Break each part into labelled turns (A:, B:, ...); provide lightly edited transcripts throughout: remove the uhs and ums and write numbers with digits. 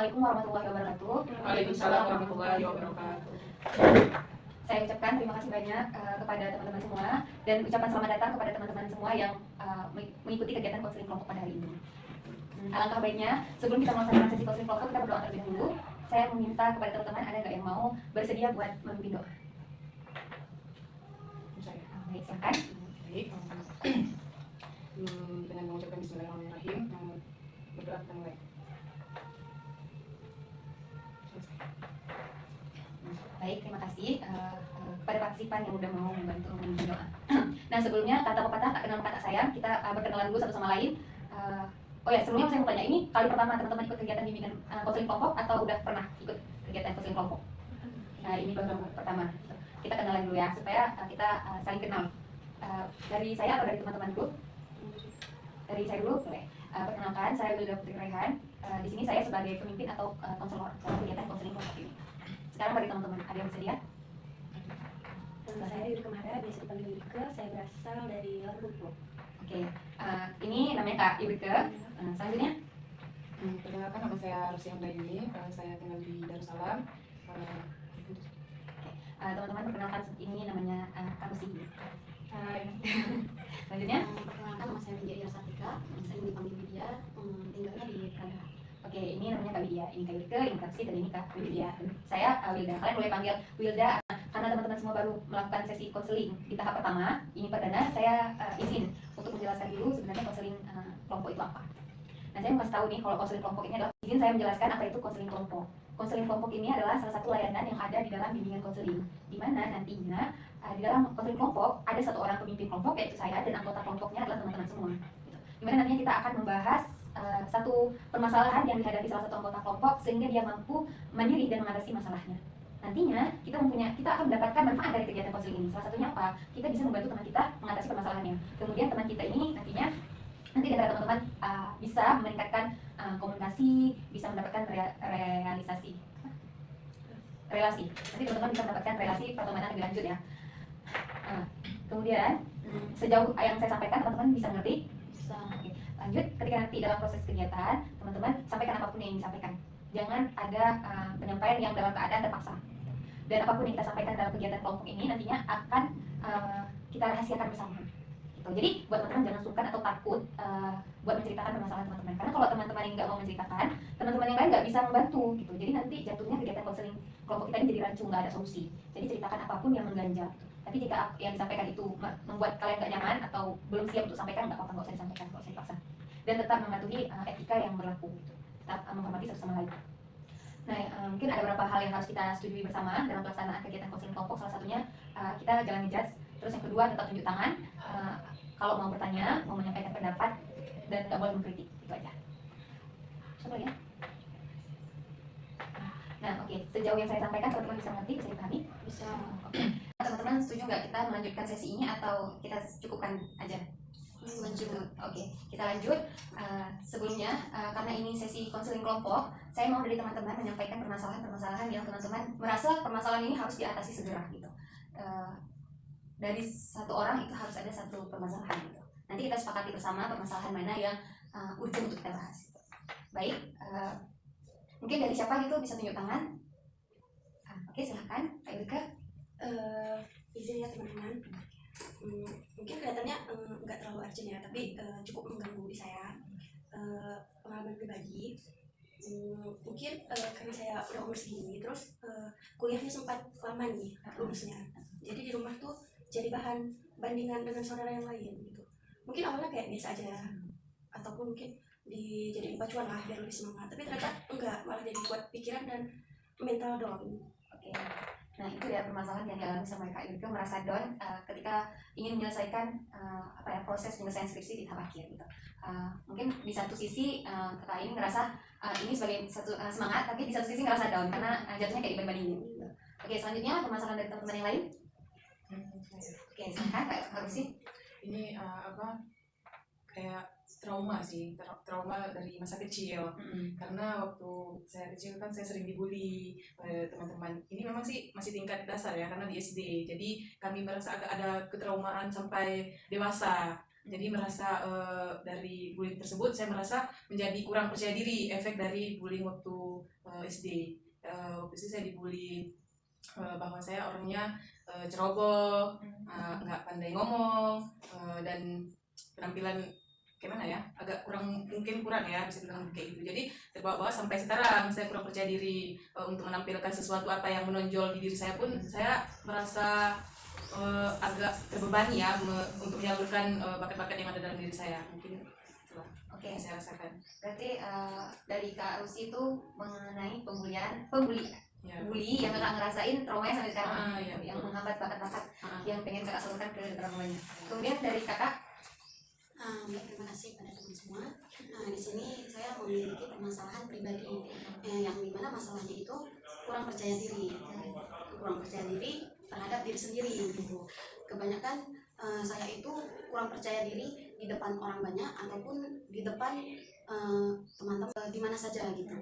A: Assalamualaikum warahmatullahi wabarakatuh.
B: Waalaikumsalam warahmatullahi wabarakatuh.
A: Saya ucapkan terima kasih banyak kepada teman-teman semua dan ucapan selamat datang kepada teman-teman semua yang mengikuti kegiatan konseling kelompok pada hari ini. Alangkah baiknya sebelum kita melaksanakan sesi konseling kelompok kita berdoa terlebih dahulu. Saya meminta kepada teman-teman ada nggak yang mau bersedia buat memimpin doa? Baik, silakan.
B: Baik. Dengan mengucapkan Bismillahirrahmanirrahim, berdoa kita mulai.
A: Baik, terima kasih kepada partisipan yang sudah mau membantu memimpin doa. Nah, sebelumnya kata pepatah tak kenal kata sayang, kita berkenalan dulu satu sama lain. Oh ya, sebelumnya saya mau tanya, ini kali pertama teman-teman ikut kegiatan bimbingan konseling kelompok atau udah pernah ikut kegiatan konseling kelompok? Nah, ini baru pertama. Kita kenalan dulu ya, supaya kita saling kenal. Dari saya atau dari teman-teman dulu? Dari saya dulu, boleh. Perkenalkan, saya Wilda Putri Raihan. Di sini saya sebagai pemimpin atau konselor dalam kegiatan konseling kelompok ini. Sekarang bagi teman-teman, ada yang bersedia?
C: Saya Yurika Mahara, biasa dipanggil Yurika. Saya berasal dari Lampung.
A: Oke, ini namanya Kak Yurika. Selanjutnya?
B: Perkenalkan, nama saya Rosyam Dayuni, saya tinggal di Darussalam.
A: Teman-teman perkenalkan, ini namanya Kak Lucy.
B: Hai.
A: Selanjutnya?
C: Perkenalkan, nama saya Widya Irasatika. Saya dipanggil Widya, tinggalnya di Praga.
A: Oke, ini namanya Kak Widya, ini Kak Yurika, ini Kak Lucy, dan ini Kak Widya. Saya Wilda, kalian boleh panggil Wilda karena teman-teman semua baru melakukan sesi konseling di tahap pertama. Ini perdana, saya izin untuk menjelaskan dulu sebenarnya konseling kelompok itu apa. Nah, saya mau kasih tahu nih, kalau konseling kelompok ini adalah, izin saya menjelaskan apa itu konseling kelompok. Konseling kelompok ini adalah salah satu layanan yang ada di dalam bimbingan konseling, di mana nantinya di dalam konseling kelompok ada satu orang pemimpin kelompok, yaitu saya, dan anggota kelompoknya adalah teman-teman semua. Di mana nantinya kita akan membahas satu permasalahan yang dihadapi salah satu anggota kelompok sehingga dia mampu mandiri dan mengatasi masalahnya. Nantinya kita akan mendapatkan manfaat dari kegiatan konseling ini. Salah satunya apa? Kita bisa membantu teman kita mengatasi permasalahannya. Kemudian teman kita ini nanti di antara teman-teman bisa meningkatkan komunikasi, bisa mendapatkan relasi. Nanti teman-teman bisa mendapatkan relasi pertemanan lebih lanjut ya. Kemudian sejauh yang saya sampaikan teman-teman bisa mengerti? Bisa. Oke. Lanjut, ketika nanti dalam proses kegiatan teman-teman sampaikan apapun yang ingin disampaikan. Jangan ada penyampaian yang dalam keadaan terpaksa. Dan apapun yang kita sampaikan dalam kegiatan kelompok ini nantinya akan kita rahasiakan bersama. Gitu. Jadi buat teman-teman jangan sungkan atau takut buat menceritakan permasalahan teman-teman. Karena kalau teman-teman yang nggak mau menceritakan, teman-teman yang lain nggak bisa membantu. Gitu. Jadi nanti jatuhnya kegiatan konseling kelompok kita ini jadi rancu, nggak ada solusi. Jadi ceritakan apapun yang mengganjal. Tapi jika yang disampaikan itu membuat kalian nggak nyaman atau belum siap untuk sampaikan, nggak apa-apa, nggak usah disampaikan, nggak usah dipaksa. Dan tetap mematuhi etika yang berlaku. Gitu. Tetap menghormati satu sama lain. Nah, mungkin ada beberapa hal yang harus kita setujui bersama dalam pelaksanaan kegiatan konseling kelompok. Salah satunya kita jangan ngejudge. Terus yang kedua tetap tunjuk tangan. Kalau mau bertanya, mau menyampaikan pendapat, dan nggak boleh mengkritik. Itu aja. Coba ya. Nah, oke. Sejauh yang saya sampaikan, teman-teman bisa mengerti, bisa dipahami? Bisa. Oke. Teman-teman setuju nggak kita melanjutkan sesi ini atau kita cukupkan aja? Lanjut. Oke, kita lanjut. Sebelumnya, karena ini sesi konseling kelompok, saya mau dari teman-teman menyampaikan permasalahan-permasalahan yang teman-teman merasa permasalahan ini harus diatasi segera gitu. Dari satu orang itu harus ada satu permasalahan gitu. Nanti kita sepakati bersama permasalahan mana yang urgent untuk kita bahas gitu. Baik, mungkin dari siapa gitu bisa tunjuk tangan. Oke, silakan Kak Yurika.
C: Izin ya teman-teman. Mungkin kelihatannya nggak terlalu urgent ya, tapi cukup mengganggu di saya. Pengalaman pribadi, mungkin karena saya udah umur segini, terus kuliahnya sempat lama nih lulusnya. Jadi di rumah tuh jadi bahan bandingan dengan saudara yang lain gitu. Mungkin awalnya kayak biasa aja, ataupun mungkin dijadiin pacuan lah biar lebih semangat. Tapi ternyata enggak, malah jadi buat pikiran dan mental down.
A: Oke. Nah, itu ya permasalahan yang dialami sama Kak Yurika, merasa down ketika ingin menyelesaikan proses penyelesaian skripsi di tahap akhir gitu. Mungkin di satu sisi Kakak ini ngerasa ini sebagai satu semangat, tapi di satu sisi ngerasa down karena jatuhnya kayak dibanding-bandingin gitu. Oke, selanjutnya permasalahan dari teman-teman yang lain. Oke, silakan Kak Lucy.
B: Ini kayak trauma sih, trauma dari masa kecil. Karena waktu saya kecil kan saya sering dibully oleh teman-teman. Ini memang sih masih tingkat dasar ya, karena di SD. Jadi kami merasa agak ada ketraumaan sampai dewasa. Jadi merasa dari bullying tersebut saya merasa menjadi kurang percaya diri, efek dari bullying waktu SD. Waktu itu saya dibully bahwa saya orangnya ceroboh, nggak pandai ngomong, dan penampilan gimana ya, agak kurang, mungkin kurang ya, bisa bilang kayak gitu. Jadi terbawa-bawa sampai sekarang saya kurang percaya diri untuk menampilkan sesuatu apa yang menonjol di diri saya pun saya merasa agak terbebani ya untuk menyalurkan bakat-bakat yang ada dalam diri saya. Mungkin itulah
A: Oke,
B: yang saya rasakan.
A: berarti dari Kak Rusi itu mengenai bully
B: Ya.
A: yang kakak ngerasain traumanya sampai sekarang,
B: Iya,
A: yang
B: betul.
A: menghambat bakat-bakat
B: Ah,
A: yang pengen kakak salurkan ke orang lain. Kemudian dari kakak,
C: Baik, terima kasih pada teman semua. Di sini saya memiliki permasalahan pribadi yang dimana masalahnya itu kurang percaya diri, terhadap diri sendiri gitu. Kebanyakan saya itu kurang percaya diri di depan orang banyak ataupun di depan teman-teman di mana saja gitu.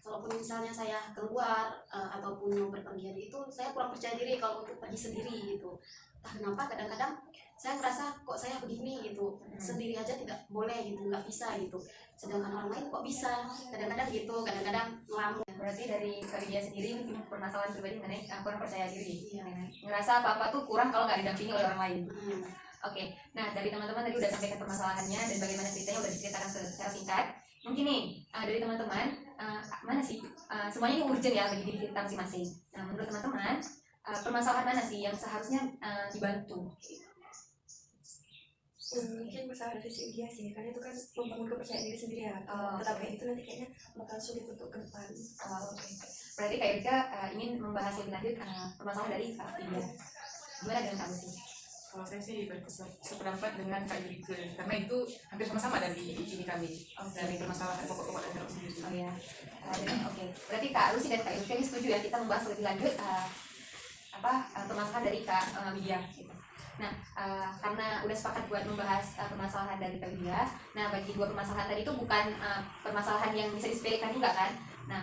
C: Kalaupun misalnya saya keluar ataupun mau berpergian itu saya kurang percaya diri kalau untuk pergi sendiri gitu. Entah kenapa kadang-kadang saya ngerasa kok saya begini gitu, sendiri aja tidak boleh gitu, nggak bisa gitu, sedangkan orang lain kok bisa, kadang-kadang gitu, kadang-kadang ngelamun.
A: berarti dari Kak Widya sendiri mungkin permasalahan pribadi mengenai kurang percaya diri,
C: Iya.
A: ngerasa apa-apa tuh kurang kalau nggak didampingi oleh orang lain.
C: Hmm.
A: Oke, nah dari teman-teman tadi udah sampaikan permasalahannya dan bagaimana ceritanya udah diceritakan secara singkat. Mungkin nih dari teman-teman mana sih semuanya ini urgent ya bagi diri kita masing-masing. Nah menurut teman-teman permasalahan mana sih yang seharusnya dibantu?
C: Mungkin masalah dari si dia sih, karena itu kan membangun kepercayaan diri sendiri ya.
A: Oh,
C: Tetapi
A: oke.
C: itu nanti kayaknya bakal sulit untuk ke depan.
A: Oke. Berarti Kak Erika ingin membahas lebih lanjut permasalahan dari Kak Widya. Gimana dengan Kak Lucy?
B: kalau saya sih sependapat dengan Kak Yurike, karena itu hampir sama-sama dari ini kami, dari permasalahan pokok-pokok dan dalam sendiri.
A: Oh ya, oke. Berarti Kak Lucy dan Kak Erika ini setuju ya kita membahas lebih lanjut permasalahan dari Kak Widya. Gitu. Nah, karena udah sepakat buat membahas permasalahan dari Kak Widya, nah bagi dua permasalahan tadi itu bukan permasalahan yang bisa disepelekan juga kan. Nah,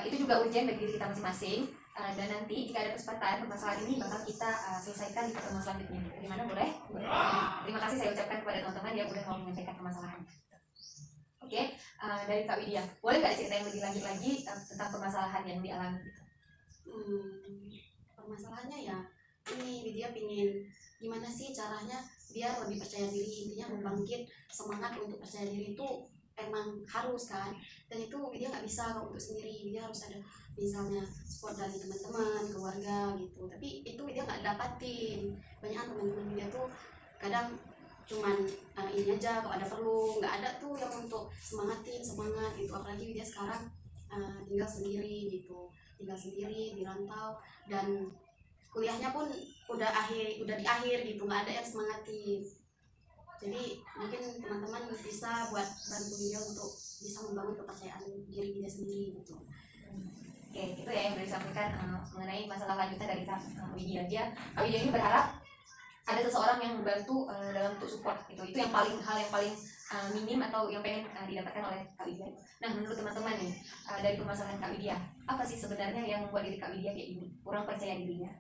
A: itu juga urgent bagi diri kita masing-masing. Dan nanti jika ada kesempatan permasalahan ini bakal kita selesaikan di pertemuan selanjutnya. Bagaimana boleh? Terima kasih saya ucapkan kepada teman-teman yang udah mau menyampaikan permasalahan. Oke, dari Kak Widya, boleh nggak cerita yang lebih lanjut lagi tentang permasalahan yang dialami?
C: Permasalahannya ya, ini Widya pingin gimana sih caranya biar lebih percaya diri, intinya membangkit semangat untuk percaya diri itu emang harus kan, dan itu Widya nggak bisa kalau untuk sendiri, Widya harus ada misalnya support dari teman-teman, keluarga gitu, tapi itu Widya nggak dapatin. Banyak teman-teman Widya tuh kadang cuman ini aja kalau ada perlu, nggak ada tuh yang untuk semangat gitu, apalagi Widya sekarang tinggal sendiri di rantau, dan kuliahnya pun udah di akhir gitu, nggak ada yang semangatin. Jadi mungkin teman-teman bisa buat bantu dia untuk bisa membangun kepercayaan diri dia sendiri gitu.
A: Oke, itu ya yang sudah disampaikan mengenai masalah lanjutan dari Kak Widya. Kak Widya ini berharap ada seseorang yang membantu dalam untuk support gitu. Itu yang hal yang paling minim atau yang pengen didapatkan oleh Kak Widya. Nah, menurut teman-teman nih dari permasalahan Kak Widya, apa sih sebenarnya yang membuat diri Kak Widya kayak gini? Kurang percaya dirinya.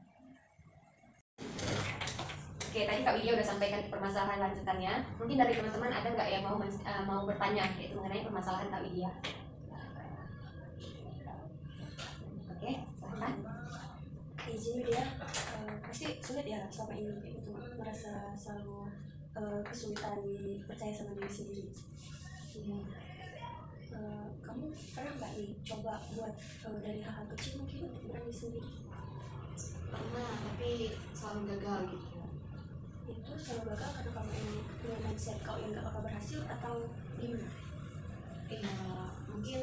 A: Oke, tadi Kak Widya udah sampaikan permasalahan lanjutannya. Mungkin dari teman-teman ada nggak yang mau bertanya yaitu mengenai permasalahan Kak Widya? Oke, silahkan.
C: Izin Widya, pasti sulit ya selama ini untuk merasa selalu kesulitan percaya sama diri sendiri. Iya. Kamu pernah nggak nih coba buat dari hal-hal kecil mungkin untuk berani sendiri?
A: Pernah, tapi selalu gagal gitu.
C: Itu selalu gagal karena kamu yang punya mindset kau yang nggak bakal berhasil atau gimana?
A: Mungkin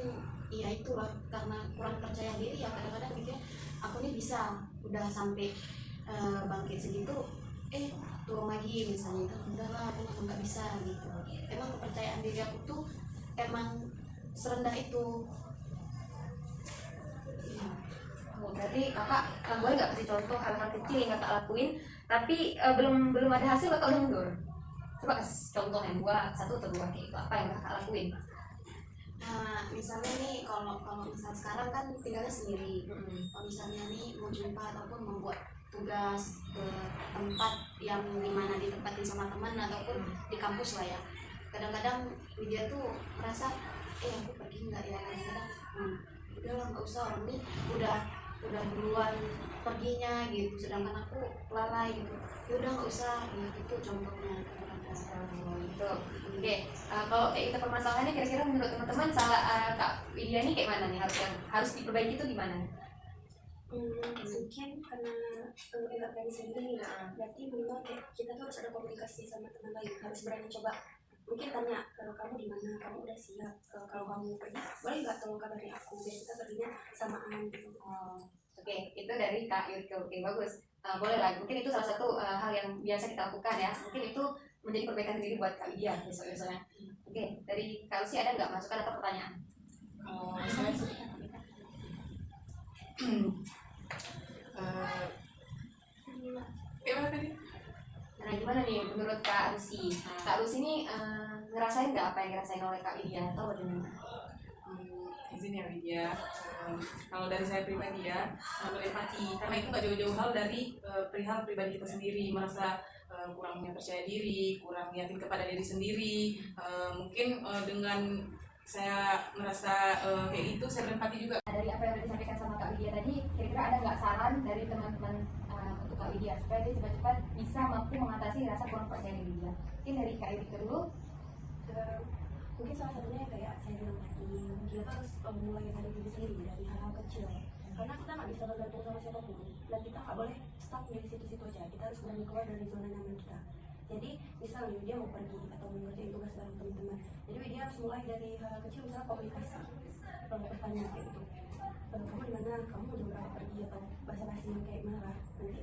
A: iya itulah karena kurang percaya diri ya, kadang-kadang mikir aku nih bisa udah sampai bangkit segitu turun lagi misalnya, itu udahlah aku nggak bisa gitu. Emang kepercayaan diri aku tuh emang serendah itu ya. Berarti kakak boleh nggak kasih contoh hal-hal kecil yang kakak lakuin tapi belum ada hasil kakak udah mundur? Coba kasih contoh yang 1 atau 2 kayak itu, apa yang kakak lakuin?
C: Nah, misalnya nih kalau kalau misal sekarang kan tinggalnya sendiri. Kalau misalnya nih mau jumpa ataupun membuat tugas ke tempat yang dimana ditempatin sama teman ataupun di kampus lah ya. Kadang-kadang Widya tuh merasa aku pergi nggak ya, kadang-kadang udahlah nggak usah, orang ini udah duluan perginya gitu, sedangkan aku lalai gitu, ya udah nggak usah ya gitu contohnya kadang-kadang.
A: Gitu. Oke, kalau kayak itu permasalahannya kira-kira menurut teman-teman salah Kak Widya ini kayak mana nih, harus diperbaiki itu gimana?
C: Mungkin karena nggak berani sendiri, berarti minimal kayak kita tuh harus ada komunikasi sama teman lain, harus berani coba. Mungkin tanya, kalau kamu di mana, kamu udah siap, kalau kamu pergi boleh nggak tolong kabarin aku biar kita perginya samaan gitu.
A: Oke, itu dari Kak Yuriko. Oke, bagus. Boleh lah, mungkin itu salah satu hal yang biasa kita lakukan ya. Mungkin itu menjadi perbaikan sendiri buat Kak Widya besok-besoknya. Oke, dari Kak Lucy ada nggak masukan atau pertanyaan?
B: Kalau saya sih gimana tadi?
A: Nah, gimana nih menurut Kak Lucy? Kak Lucy ini ngerasain nggak apa yang dirasain oleh Kak Widya atau bagaimana?
B: Izin ya Widya, kalau dari saya pribadi ya, sangat berempati karena itu nggak jauh-jauh hal dari perihal pribadi kita sendiri, merasa kurangnya percaya diri, kurang yakin kepada diri sendiri. Mungkin dengan saya merasa kayak gitu, saya berempati juga.
A: Dari apa yang sudah disampaikan sama Kak Widya tadi, kira-kira ada nggak saran dari teman-teman untuk Kak Widya supaya dia cepat-cepat bisa mampu mengatasi rasa kurang percaya diri dia? Mungkin dari Kak Widya dulu.
C: Mungkin salah satunya kayak saya bilang tadi, kita harus mulai dari diri sendiri, dari hal-hal kecil, karena kita nggak bisa bergantung sama siapapun dan kita nggak boleh stuck di situ-situ aja. Kita harus berani keluar dari zona nyaman kita. Jadi misalnya dia mau pergi atau mengerjain tugas bareng teman-teman, jadi dia harus mulai dari hal-hal kecil, misalnya komunikasi, bertanya kayak gitu, kamu di mana, kamu jam berapa pergi, atau basa-basi yang kayak marah, nanti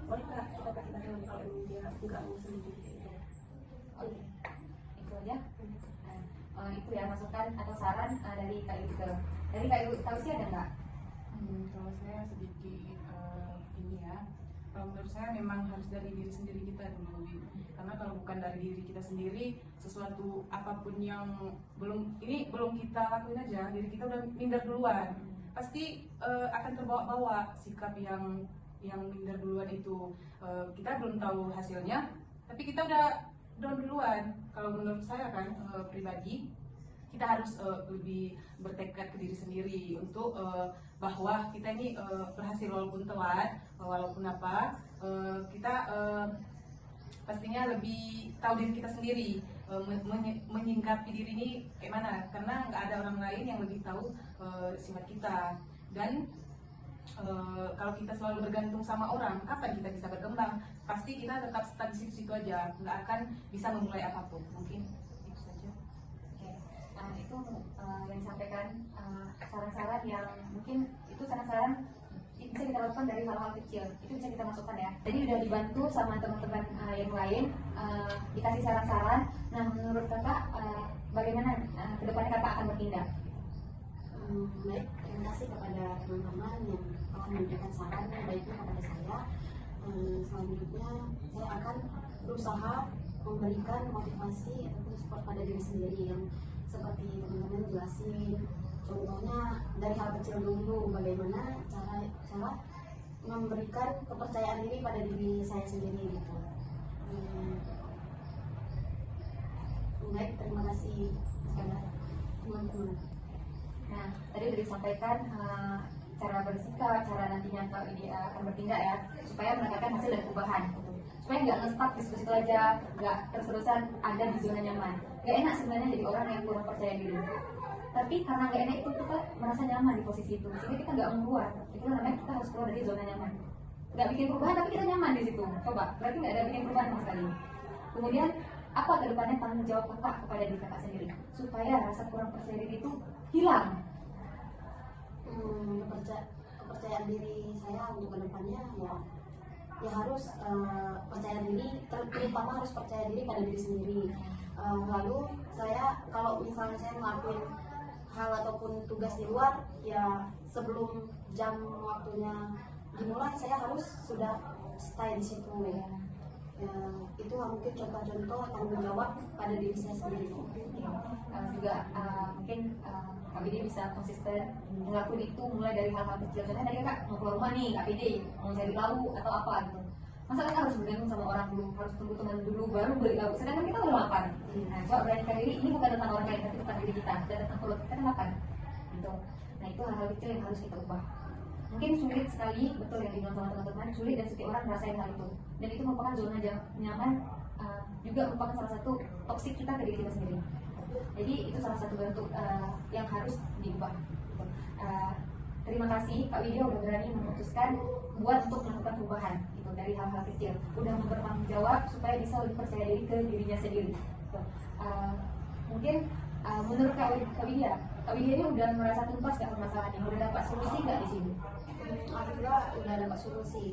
C: boleh nggak kita pergi bareng kalau emang dia nggak mau sendiri kayak gitu.
A: Oke, itu aja. Itu ya masukan atau saran dari Kak Widya. Dari Kak Lucy ada nggak?
B: Kalau saya sedikit ini ya, kalau menurut saya memang harus dari diri sendiri kita dulu, karena kalau bukan dari diri kita sendiri, sesuatu apapun yang belum kita lakuin aja, diri kita udah minder duluan, pasti akan terbawa-bawa sikap yang minder duluan itu. Kita belum tahu hasilnya, tapi kita udah down duluan. Kalau menurut saya kan pribadi, kita harus lebih bertekad ke diri sendiri untuk bahwa kita ini berhasil walaupun telat, walaupun apa, kita pastinya lebih tahu diri kita sendiri, menyingkapi diri ini kayak mana, karena nggak ada orang lain yang lebih tahu sifat kita. Dan kalau kita selalu bergantung sama orang, kapan kita bisa berkembang? Pasti kita tetap stuck di situ aja, nggak akan bisa memulai apapun. Mungkin itu saja.
A: Oke, itu yang disampaikan saran-saran yang mungkin itu saran-saran bisa kita lakukan dari hal-hal kecil, itu bisa kita masukkan ya. Jadi udah dibantu sama teman-teman yang lain, dikasih saran-saran. Nah, menurut kakak bagaimana kedepannya kakak akan bertindak?
C: Baik, terima kasih kepada teman-teman yang telah memberikan saran baiknya kepada saya. Selanjutnya saya akan berusaha memberikan motivasi ataupun support pada diri sendiri yang seperti teman-teman jelasin. Contohnya dari hal kecil dulu, bagaimana cara memberikan kepercayaan diri pada diri saya sendiri gitu. Baik, terima kasih kepada teman-teman.
A: Nah, tadi sudah disampaikan cara bersikap, cara nantinya Kak Widya akan bertindak ya, supaya mendapatkan hasil dan perubahan gitu. Supaya nggak nge-stuck di situ aja, nggak terus-terusan ada di zona nyaman. Nggak enak sebenarnya jadi orang yang kurang percaya diri. Tapi karena nggak enak itu kita merasa nyaman di posisi itu, sehingga kita nggak mau keluar. Itu namanya kita harus keluar dari zona nyaman. Nggak bikin perubahan tapi kita nyaman di situ. Coba, berarti nggak ada bikin perubahan sama sekali. Kemudian apa kedepannya tanggung jawab kakak kepada diri kakak sendiri supaya rasa kurang percaya diri itu hilang?
C: Kepercayaan diri saya untuk kedepannya ya harus percaya diri, terutama harus percaya diri pada diri sendiri. Lalu saya kalau misalnya saya ngelakuin hal ataupun tugas di luar, ya sebelum jam waktunya dimulai saya harus sudah stay di situ. ya, itu mungkin contoh-contoh tanggung jawab pada diri saya sendiri.
A: Mungkin Kak Bidi bisa konsisten ngelakuin itu mulai dari hal-hal kecil. Contohnya tadi Kak mau keluar rumah nih, Kak Bidi mau cari lauk atau apa gitu. Masa kita harus bergantung sama orang dulu, harus tunggu teman dulu baru beli lauk. Sedangkan kita udah lapar. Nah, coba beranikan diri, ini bukan tentang orang lain, tapi tentang diri kita dan tentang perut kita kan lapar. Gitu. Nah itu hal-hal kecil yang harus kita ubah. Mungkin sulit sekali, betul yang dibilang sama teman-teman, sulit dan setiap orang merasain hal itu. Dan itu merupakan zona nyaman, juga merupakan salah satu toksik kita ke diri kita sendiri. Jadi itu salah satu bentuk yang harus diubah. Terima kasih Kak Widya udah berani memutuskan buat untuk melakukan perubahan gitu, dari hal-hal kecil, udah bertanggung jawab supaya bisa lebih percaya diri ke dirinya sendiri. Gitu. Mungkin menurut Kak Widya ini udah merasa tuntas gak permasalahannya? Udah dapat solusi gak di sini?
C: Alhamdulillah udah dapat solusi.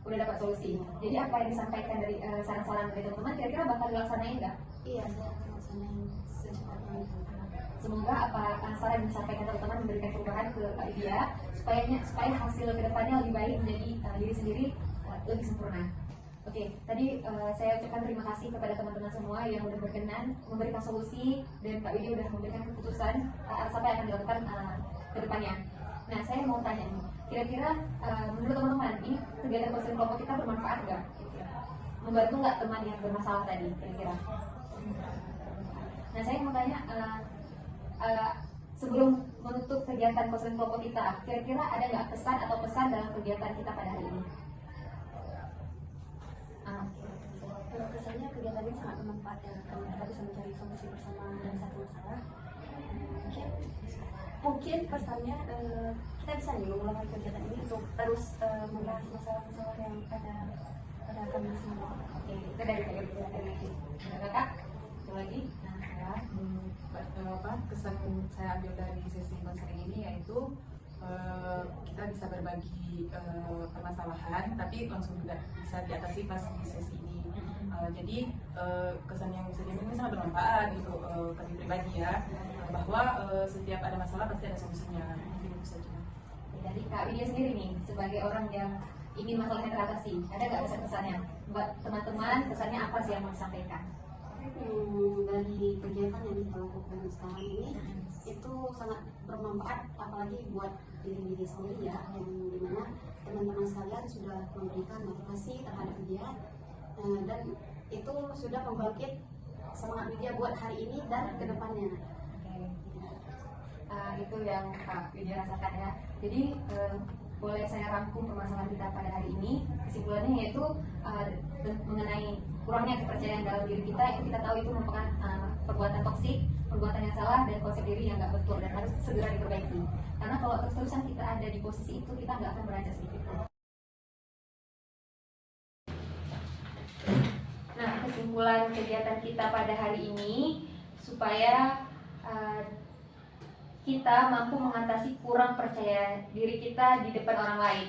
A: Udah dapat solusi. Jadi apa yang disampaikan dari saran-saran dari teman-teman kira-kira bakal dilaksanain nggak?
C: Iya, saya akan laksanain secepatnya.
A: Semoga apa saran yang disampaikan teman-teman memberikan perubahan ke Kak Widya supaya hasil kedepannya lebih baik menjadi diri sendiri lebih sempurna. Oke, tadi saya ucapkan terima kasih kepada teman-teman semua yang sudah berkenan memberikan solusi dan Kak Widya sudah memberikan keputusan apa yang akan dilakukan ke depannya. Nah, saya mau tanya nih, kira-kira menurut teman-teman ini kegiatan konseling kelompok kita bermanfaat nggak? Membantu nggak teman yang bermasalah tadi kira-kira? Nah, saya mau tanya sebelum menutup kegiatan konseling kelompok kita, kira-kira ada nggak kesan atau pesan dalam kegiatan kita pada hari ini?
C: Kalau kesannya kegiatan ini sangat bermanfaat ya, karena kita bisa mencari solusi bersama dari satu masalah. Mungkin pesannya kita bisa nih mengulangi kegiatan ini untuk terus membahas masalah-masalah yang ada pada kami semua.
A: Oke, itu dari kakak. Satu lagi.
B: Kesan saya ambil dari sesi konseling ini yaitu kita bisa berbagi permasalahan, tapi langsung juga bisa diatasi pas di sesi ini. Jadi kesan yang bisa diambil ini sangat bermanfaat untuk kami pribadi ya, bahwa setiap ada masalah pasti ada solusinya. Mungkin itu saja.
A: Dari Kak Widya sendiri nih, sebagai orang yang ingin masalahnya teratasi, ada nggak pesan-pesannya buat teman-teman? Kesannya apa sih yang mau disampaikan?
C: Dari kegiatan yang kita lakukan sekarang ini itu sangat bermanfaat, apalagi buat diri sendiri ya, yang dimana teman-teman sekalian sudah memberikan motivasi terhadap dia dan itu sudah membangkit semangat dia buat hari ini dan kedepannya.
A: Itu yang Kak Widya rasakan ya. Jadi boleh saya rangkum permasalahan kita pada hari ini. Kesimpulannya yaitu mengenai kurangnya kepercayaan dalam diri kita, yang kita tahu itu merupakan perbuatan toksik, perbuatan yang salah, dan konsep diri yang nggak betul dan harus segera diperbaiki. Karena kalau terus-terusan kita ada di posisi itu, kita nggak akan beranjak sedikit pun. Nah, kesimpulan kegiatan kita pada hari ini supaya kita mampu mengatasi kurang percaya diri kita di depan orang lain.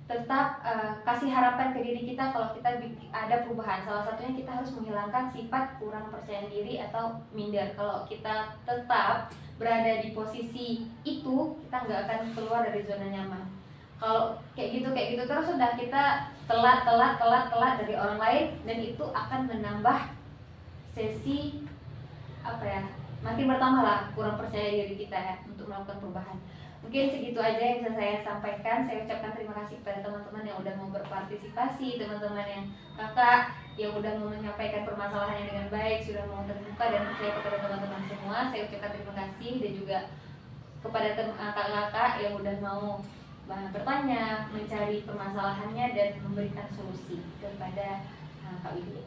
A: Tetap kasih harapan ke diri kita kalau kita ada perubahan. Salah satunya kita harus menghilangkan sifat kurang percaya diri atau minder. Kalau kita tetap berada di posisi itu, kita nggak akan keluar dari zona nyaman. Kalau kayak gitu terus sudah kita telat dari orang lain, dan itu akan menambah sesi makin bertambah lah kurang percaya diri kita ya untuk melakukan perubahan. Mungkin segitu aja yang bisa saya sampaikan. Saya ucapkan terima kasih kepada teman-teman yang udah mau berpartisipasi, teman-teman yang kakak yang udah mau menyampaikan permasalahannya dengan baik, sudah mau terbuka dan percaya kepada teman-teman semua. Saya ucapkan terima kasih, dan juga kepada kakak-kakak yang udah mau bertanya, mencari permasalahannya dan memberikan solusi kepada Kak Widya.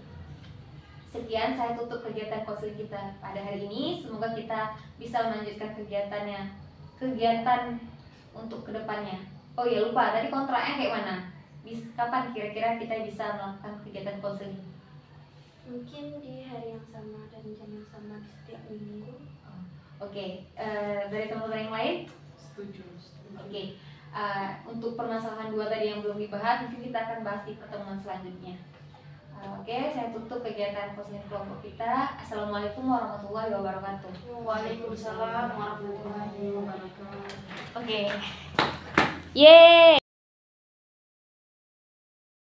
A: Sekian, saya tutup kegiatan konseling kita pada hari ini. Semoga kita bisa melanjutkan kegiatan untuk kedepannya. Oh iya, lupa, tadi kontraknya kayak mana? Kapan kira-kira kita bisa melakukan kegiatan konseling?
C: Mungkin di hari yang sama dan jam yang sama di setiap minggu.
A: Oke. Dari teman-teman yang lain?
B: Setuju.
A: Oke. Untuk permasalahan 2 tadi yang belum dibahas, mungkin kita akan bahas di pertemuan selanjutnya. Oke, saya tutup kegiatan konseling kelompok kita. Assalamualaikum warahmatullahi wabarakatuh.
C: Waalaikumsalam warahmatullahi wabarakatuh.
A: Oke. Yeay.